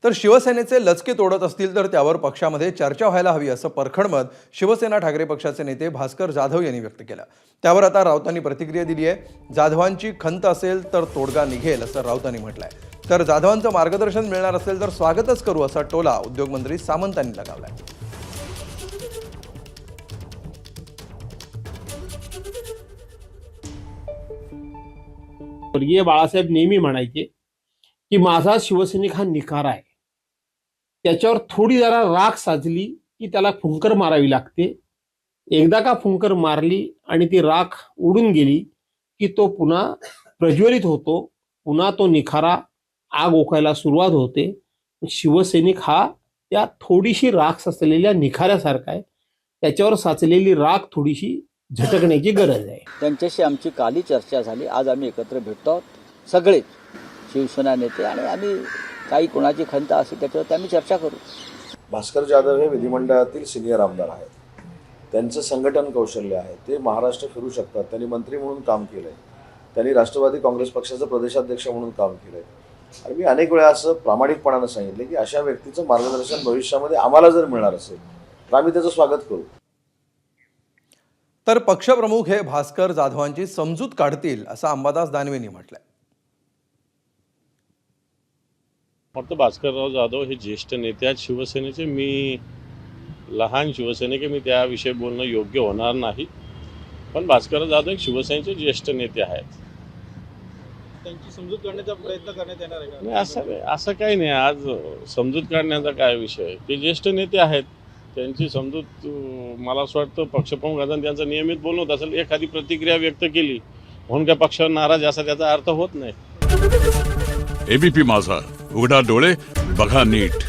तर शिवसेनेचे लचके तोडत असतील तर त्यावर पक्षामध्ये चर्चा व्हायला हवी असं परखड मत शिवसेना ठाकरे पक्षाचे नेते भास्कर जाधव यांनी व्यक्त केलं। त्यावर आता राऊतांनी प्रतिक्रिया दिली आहे। जाधवांची खंत असेल तर तोडगा निघेल असं राऊतांनी म्हटलंय। तर जाधवांचं मार्गदर्शन मिळणार असेल तर स्वागतच करू असा टोला उद्योगमंत्री सामंतांनी लगावलाय। स्वर्गीय बाळासाहेब नेहमी म्हणायचे की माझा शिवसैनिक हा निखारा आहे, त्याच्यावर थोडी जरा राख साजली की त्याला फुंकर मारावी लागते। एकदा का फुंकर मारली आणि ती राख उडून गेली की तो पुन्हा प्रज्वलित होतो, पुन्हा तो निखारा आग ओकायला सुरुवात होते। शिवसैनिक हा त्या थोडीशी राख साचलेल्या निखाऱ्यासारखा आहे, त्याच्यावर साचलेली राख थोडीशी झटकण्याची गरज आहे। त्यांच्याशी आमची काली चर्चा झाली। आज आम्ही एकत्र भेटतो आहोत, सगळे शिवसेना नेते, आणि आम्ही काही कोणाची खंत असेल त्याच्यावर आम्ही चर्चा करू। भास्कर जाधव हे विधिमंडळातील सिनियर आमदार आहेत, त्यांचं संघटन कौशल्य आहे, ते महाराष्ट्र फिरू शकतात। त्यांनी मंत्री म्हणून काम केलंय, त्यांनी राष्ट्रवादी काँग्रेस पक्षाचा प्रदेशाध्यक्ष म्हणून काम केलंय, आणि मी अनेक वेळा असं प्रामाणिकपणानं सांगितलं की अशा व्यक्तीचं मार्गदर्शन भविष्यामध्ये आम्हाला जर मिळणार असेल तर आम्ही त्याचं स्वागत करू। तर पक्षप्रमुख हे भास्कर जाधवांची समजूत काढतील असं अंबादास दानवेंनी म्हटलंय। फक्त भास्करराव जाधव हे ज्येष्ठ नेते आहेत शिवसेनेचे। मी लहान शिवसैनिक, मी त्याविषयी बोलणं योग्य होणार नाही, पण भास्करराव जाधव एक शिवसेनेचे ज्येष्ठ नेते आहेत। त्यांची समजूत काढण्याचा प्रयत्न करण्यात येणार आहे का? नाही, असं काही नाही। आज समजूत काढण्याचा काय विषय, ते ज्येष्ठ नेते आहेत, त्यांची समजूत मला असं वाटतं पक्षप्रमुखांनी त्यांचं नियमित बोलणं होत असेल। एखादी प्रतिक्रिया व्यक्त केली म्हणून काय पक्षावर नाराज असा त्याचा अर्थ होत नाही। एबीपी माझा, उघडा डोळे बघा नीट।